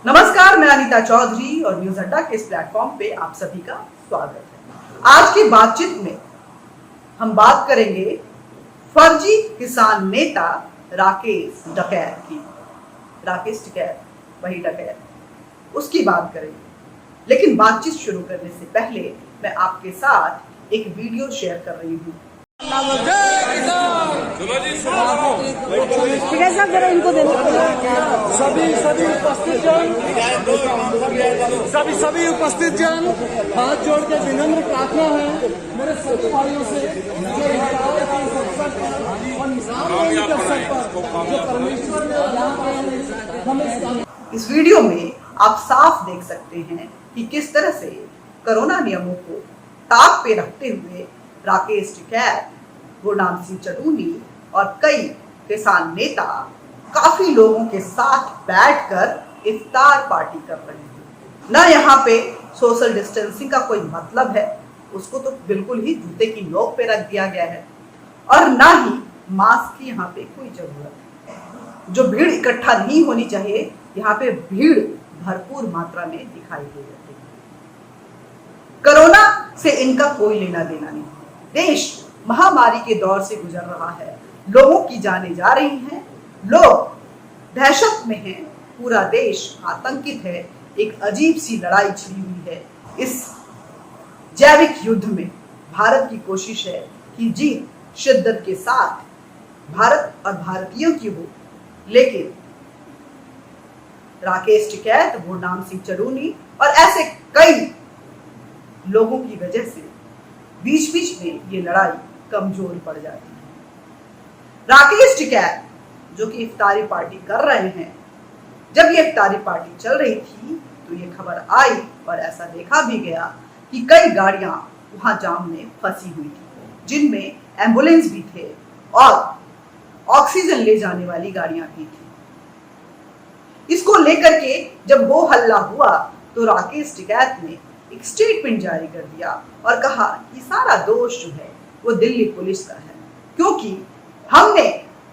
नमस्कार, मैं अनीता चौधरी और न्यूज अड्डा के इस प्लेटफॉर्म पे आप सभी का स्वागत है। आज की बातचीत में हम बात करेंगे फर्जी किसान नेता राकेश डकैत की। राकेश डकैत, वही डकैत, उसकी बात करेंगे। लेकिन बातचीत शुरू करने से पहले मैं आपके साथ एक वीडियो शेयर कर रही हूँ। इनको सभी उपस्थित जन हाथ जोड़ के विनम्र प्रार्थना है मेरे सभी भाइयों से इस वीडियो में आप साफ देख सकते हैं कि किस तरह से कोरोना नियमों को ताक पे रखते हुए राकेश डकैत, गुरनाम सिंह चडूनी और कई किसान नेता काफी लोगों के साथ बैठकर इफ्तार पार्टी कर रहे हैं। ना यहाँ पे सोशल डिस्टेंसिंग का कोई मतलब है, उसको तो बिल्कुल ही जूते की नोक पे रख दिया गया है, और ना ही मास्क की यहाँ पे कोई जरूरत है। जो भीड़ इकट्ठा नहीं होनी चाहिए, यहाँ पे भीड़ भरपूर मात्रा में दिखाई दे रही है। कोरोना से इनका कोई लेना देना नहीं। देश महामारी के दौर से गुजर रहा है, लोगों की जानें जा रही हैं, लोग दहशत में हैं, पूरा देश आतंकित है। एक अजीब सी लड़ाई छिड़ी हुई है। इस जैविक युद्ध में भारत की कोशिश है कि जीत शिद्दत के साथ भारत और भारतीयों की हो, लेकिन राकेश डकैत, गुरनाम सिंह चडूनी और ऐसे कई लोगों की वजह से बीच बीच में ये लड़ाई कमजोर पड़ जाती है। राकेश डकैत जो कि इफ्तारी पार्टी कर रहे हैं, जब ये इफ्तारी पार्टी चल रही थी तो ये खबर आई और ऐसा देखा भी गया कि कई गाड़ियां वहां जाम में फंसी हुई थी, जिनमें एम्बुलेंस भी थे और ऑक्सीजन ले जाने वाली गाड़ियां भी थी। इसको लेकर के जब वो हल्ला हुआ तो राकेश डकैत ने एक स्टेटमेंट जारी कर दिया और कहा कि सारा दोष जो है वो दिल्ली पुलिस का है, क्योंकि हमने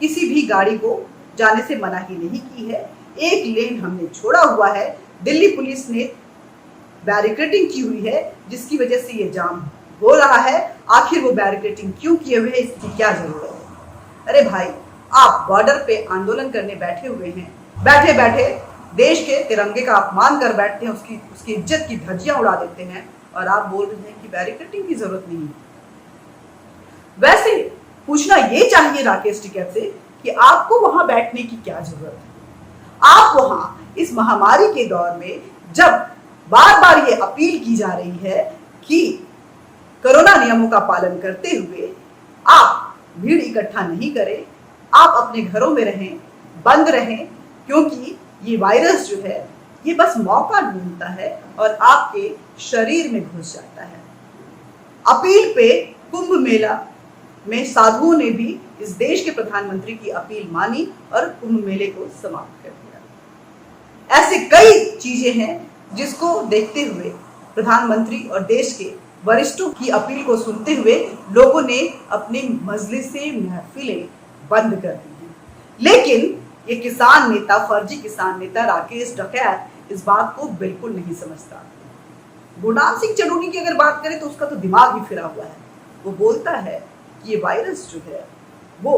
किसी भी गाड़ी को जाने से मना ही नहीं की है। एक लेन हमने छोड़ा हुआ है, दिल्ली पुलिस ने बैरिकेडिंग की हुई है, जिसकी वजह से ये जाम हो रहा है। आखिर वो बैरिकेडिंग क्यों किए हुए हैं, इसकी क्या जरूरत है? अरे भाई, आप बॉर्डर पे आंदोलन करने बैठे हुए हैं, बैठे बैठे देश के तिरंगे का अपमान कर बैठते हैं, उसकी इज्जत की धज्जियां उड़ा देते हैं, और आप बोल रहे हैं कि बैरिकेडिंग की जरूरत नहीं है। वैसे पूछना ये चाहिए राकेश डकैत से कि आपको वहां बैठने की क्या जरूरत है? आप वहां इस महामारी के दौर में जब बार बार ये अपील की जा रही है कि कोरोना नियमों का पालन करते हुए आप भीड़ इकट्ठा नहीं करें, आप अपने घरों में रहें, बंद रहें, क्योंकि ये वायरस जो है ये बस मौका ढूंढता है और आपके शरीर में घुस जाता है। अपील पे कुंभ मेला में साधुओं ने भी इस देश के प्रधानमंत्री की अपील मानी और कुंभ मेले को समाप्त कर दिया। ऐसे कई चीजें हैं जिसको देखते हुए प्रधानमंत्री और देश के वरिष्ठों की अपील को सुनते हुए लोगों ने अपनी मजलिसें, महफिलें बंद कर दी हैं। लेकिन ये किसान नेता, फर्जी किसान नेता राकेश डकैत इस बात को बिल्कुल नहीं समझता। गुरनाम सिंह चडूनी की अगर बात करें तो उसका तो दिमाग ही फिरा हुआ है। वो बोलता है कि ये वायरस जो है वो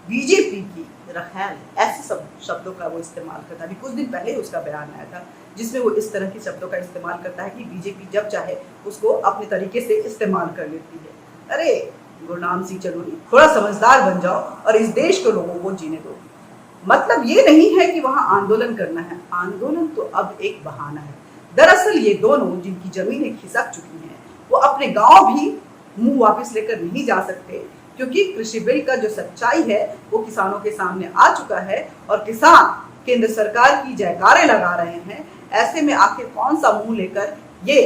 बीजेपी की रखैल, ऐसे सब शब्दों का वो इस्तेमाल करता है। अभी कुछ दिन पहले उसका बयान आया था जिसमें वो इस तरह के शब्दों का इस्तेमाल करता है कि बीजेपी जब चाहे उसको अपने तरीके से इस्तेमाल कर लेती है। अरे गुरनाम सिंह चडूनी, थोड़ा समझदार बन जाओ और इस देश के लोगों को जीने दो। मतलब ये नहीं है कि वहां आंदोलन करना है, आंदोलन तो अब एक बहाना है। दरअसल ये दोनों जिनकी जमीनें खिसक चुकी हैं वो अपने गांव भी मुंह वापस लेकर नहीं जा सकते, क्योंकि कृषि बिल का जो सच्चाई है वो किसानों के सामने आ चुका है और किसान केंद्र सरकार की जयकारे लगा रहे हैं। ऐसे में आखिर कौन सा मुंह लेकर ये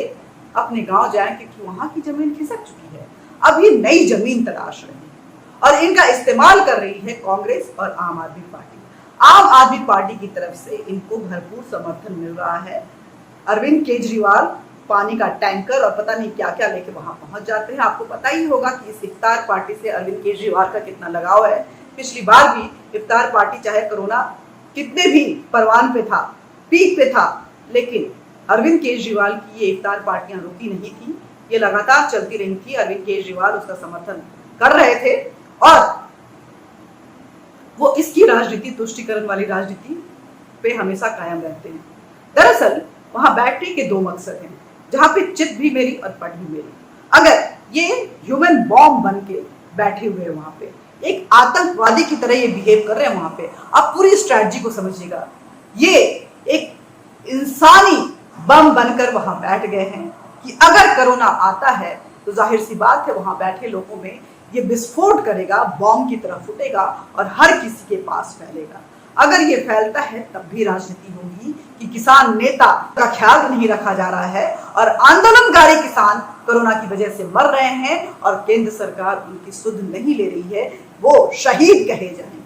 अपने गांव जाएं, क्योंकि वहां की जमीन खिसक चुकी है। अब ये नई जमीन तलाश रही है और इनका इस्तेमाल कर रही है कांग्रेस और आम आदमी पार्टी। आम आदमी पार्टी की तरफ से इनको भरपूर समर्थन मिल रहा है। अरविंद केजरीवाल पानी का टैंकर और पता नहीं क्या क्या लेके वहां पहुंच जाते हैं। आपको पता ही होगा कि इस इफ्तार पार्टी से अरविंद केजरीवाल का कितना लगाव है। पिछली बार भी इफ्तार पार्टी चाहे कोरोना कितने भी परवान पे था, पीक पे था, लेकिन अरविंद केजरीवाल की ये इफ्तार पार्टियां रुकी नहीं थी, ये लगातार चलती रही थी। अरविंद केजरीवाल उसका समर्थन कर रहे थे और वो इसकी राजनीति, तुष्टिकरण वाली राजनीति पे हमेशा कायम रहते हैं। दरअसल वहां बैठने के दो मकसद हैं, जहां पे चित भी मेरी और पट भी मेरी। अगर ये ह्यूमन बॉम्ब बन के बैठे हुए हैं वहां पे, एक आतंकवादी की तरह ये बिहेव कर रहे हैं वहां पे, आप पूरी स्ट्रैटेजी को समझिएगा। ये एक इंसानी बम बनकर वहां बैठ गए हैं कि अगर कोरोना आता है तो जाहिर सी बात है वहां बैठे लोगों में ये विस्फोट करेगा, बॉम्ब की तरह फूटेगा और हर किसी के पास फैलेगा। अगर ये फैलता है तब भी राजनीति होगी कि किसान नेता का ख्याल नहीं रखा जा रहा है और आंदोलनकारी किसान कोरोना की वजह से मर रहे हैं और केंद्र सरकार उनकी सुध नहीं ले रही है, वो शहीद कहे जाएंगे।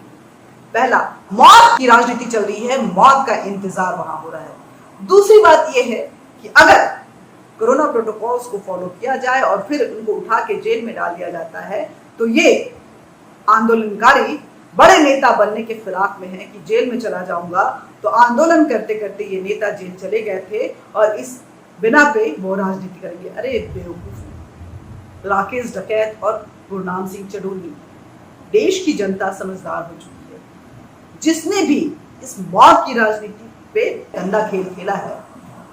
पहला, मौत की राजनीति चल रही है, मौत का इंतजार वहां हो रहा है। दूसरी बात यह है कि अगर कोरोना प्रोटोकॉल्स को फॉलो किया जाए और फिर उनको उठा के जेल में डाल दिया जाता है तो ये आंदोलनकारी बड़े नेता बनने के फिराक में है कि जेल में चला जाऊंगा। तो आंदोलन करते करते ये नेता जेल चले गए थे और इस बिना पे वो राजनीति करेंगे। अरे बेवकूफ, राकेश डकैत और गुरनाम सिंह चडोनी, देश की जनता समझदार हो चुकी है। जिसने भी इस मौत की राजनीति पे गंदा खेल खेला है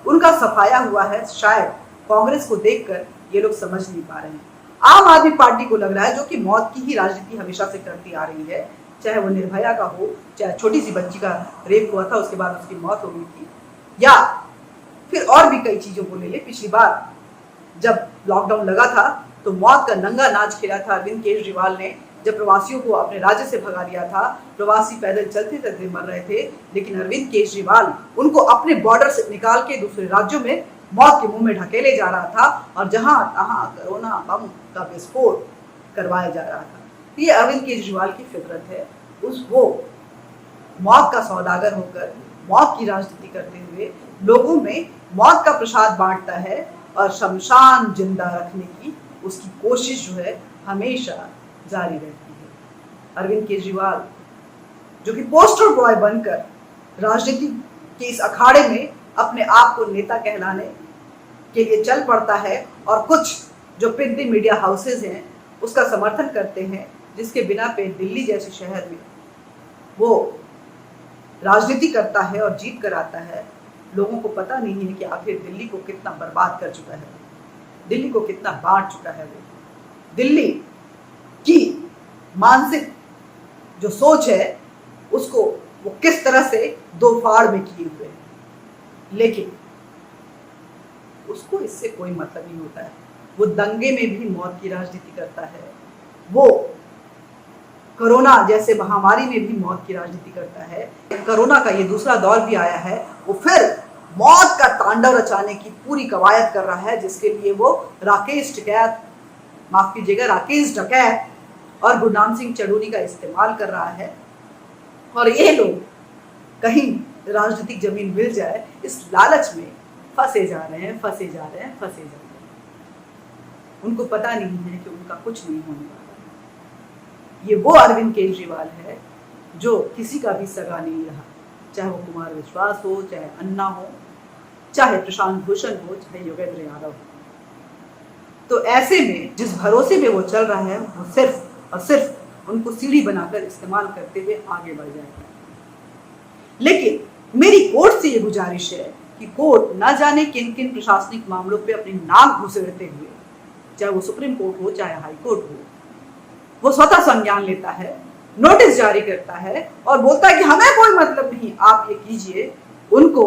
उनका सफाया हुआ है। शायद कांग्रेस को देखकर ये लोग समझ नहीं पा रहे हैं। आम आदमी पार्टी को लग रहा है, जो कि मौत की ही राजनीति हमेशा से करती आ रही है, चाहे वो निर्भया का हो, चाहे छोटी सी बच्ची का रेप हुआ था उसके बाद उसकी मौत हो गई थी, या फिर और भी कई चीजों को ले ले। पिछली बार जब लॉकडाउन लगा था तो मौत का नंगा नाच खेला था अरविंद केजरीवाल ने, जब प्रवासियों को अपने राज्य से भगा दिया था। प्रवासी पैदल चलते चलते मर रहे थे, लेकिन अरविंद केजरीवाल उनको अपने बॉर्डर से निकाल के दूसरे राज्यों में मौत के मुंह में ढकेले जा रहा था और जहां तहां कोरोना बम का विस्फोट करवाया जा रहा था। ये अरविंद केजरीवाल की फितरत है। वो मौत का सौदागर होकर मौत की राजनीति करते हुए लोगों में मौत का प्रसाद बांटता है और शमशान जिंदा रखने की उसकी कोशिश जो है हमेशा जारी रहती है। अरविंद केजरीवाल जो कि पोस्टर बॉय बनकर राजनीति के इस अखाड़े में अपने आप को नेता कहलाने के लिए चल पड़ता है और कुछ जो प्रिंट मीडिया हाउसेज हैं उसका समर्थन करते हैं, जिसके बिना पे दिल्ली जैसे शहर में वो राजनीति करता है और जीत कर आता है। लोगों को पता नहीं है कि आखिर दिल्ली को कितना बर्बाद कर चुका है, दिल्ली को कितना बांट चुका है वो। दिल्ली की मानसिक जो सोच है उसको वो किस तरह से दो फाड़ में किए हुए हैं, लेकिन उसको इससे कोई मतलब नहीं होता है। वो दंगे में भी मौत की राजनीति करता है, वो कोरोना जैसे महामारी में भी मौत की राजनीति करता है। कोरोना का ये दूसरा दौर भी आया है, वो फिर मौत का तांडव रचाने की पूरी कवायद कर रहा है, जिसके लिए वो राकेश डकैत और गुरनाम सिंह चडोनी का इस्तेमाल कर रहा है। और ये लोग कहीं राजनीतिक जमीन मिल जाए इस लालच में फंसे जा रहे हैं। उनको पता नहीं है कि उनका कुछ नहीं होने वाला। ये वो अरविंद केजरीवाल है जो किसी का भी सगा नहीं रहा, चाहे वो कुमार विश्वास हो, चाहे अन्ना हो, चाहे प्रशांत भूषण हो, चाहे योगेंद्र यादव हो। तो ऐसे में जिस भरोसे में वो चल रहा है वो सिर्फ और सिर्फ उनको सीढ़ी बनाकर इस्तेमाल करते हुए आगे बढ़ जाएगा। लेकिन मेरी कोर्ट से ये गुजारिश है कि कोर्ट ना जाने किन किन प्रशासनिक मामलों पे अपनी नाक घुसेड़ते हुए, चाहे वो सुप्रीम कोर्ट हो चाहे हाई कोर्ट हो, वो स्वतः संज्ञान लेता है, नोटिस जारी करता है और बोलता है कि हमें कोई मतलब नहीं, आप ये कीजिए। उनको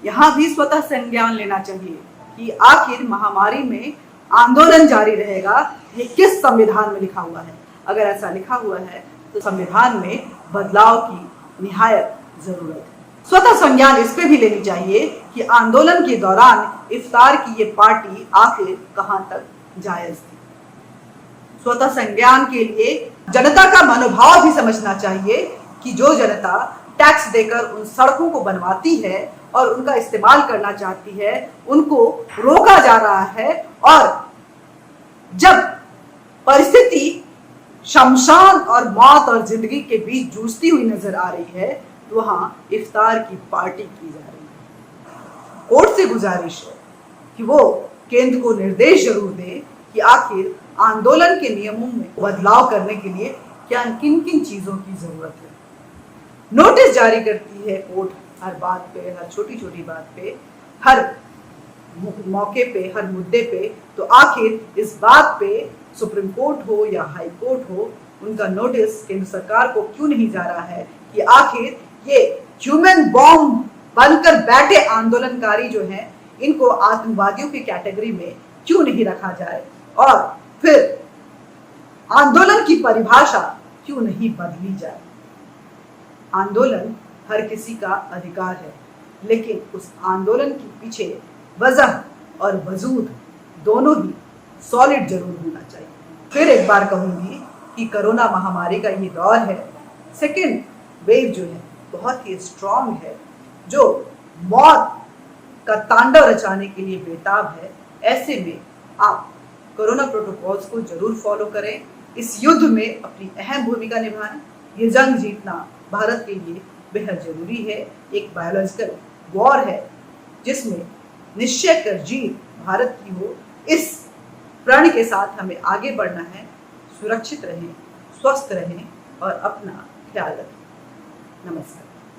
यहाँ भी स्वतः संज्ञान लेना चाहिए कि आखिर महामारी में आंदोलन जारी रहेगा, ये किस संविधान में लिखा हुआ है। अगर ऐसा लिखा हुआ है तो संविधान में बदलाव की निहायत जरूरत है। स्वतः संज्ञान इस पे भी लेनी चाहिए कि आंदोलन के दौरान इफ्तार की ये पार्टी आखिर कहां तक जायज थी। स्वतः संज्ञान के लिए जनता का मनोभाव भी समझना चाहिए कि जो जनता टैक्स देकर उन सड़कों को बनवाती है और उनका इस्तेमाल करना चाहती है, उनको रोका जा रहा है। और जब परिस्थिति शमशान और मौत और जिंदगी के बीच जूझती हुई नजर आ रही है तो वहां इफ्तार की पार्टी की जा रही है। कोर्ट से गुजारिश है कि वो केंद्र को निर्देश जरूर दें कि आखिर आंदोलन के नियमों में बदलाव करने के लिए क्या किन किन चीजों की जरूरत है। नोटिस जारी करती है कोर्ट हर बात पे, हर छोटी छोटी बात पे, हर मौके पे, हर मुद्दे पे, तो आखिर इस बात पे सुप्रीम कोर्ट हो या हाई कोर्ट हो, उनका नोटिस केंद्र सरकार को क्यों नहीं जा रहा है कि आखिर ये ह्यूमन बॉम्ब बनकर बैठे आंदोलनकारी जो हैं, इनको आतंकवादियों की कैटेगरी में क्यों नहीं रखा जाए, और फिर आंदोलन की परिभाषा क्यों नहीं बदली जाए। आंदोलन हर किसी का अधिकार है, लेकिन उस आंदोलन के पीछे वजह और वजूद दोनों ही सॉलिड जरूर होना चाहिए। फिर एक बार कहूंगी कि कोरोना महामारी का ये दौर है, सेकेंड वेव जो है बहुत ही स्ट्रांग है, जो मौत का तांडव रचाने के लिए बेताब है। ऐसे में आप कोरोना प्रोटोकॉल्स को जरूर फॉलो करें, इस युद्ध में अपनी अहम भूमिका निभाएं। ये जंग जीतना भारत के लिए बेहद जरूरी है। एक बायोलॉजिकल वॉर है जिसमें निश्चय कर जीत भारत की हो। इस प्रण के साथ हमें आगे बढ़ना है। सुरक्षित रहें, स्वस्थ रहें और अपना ख्याल रखें। नमस्कार।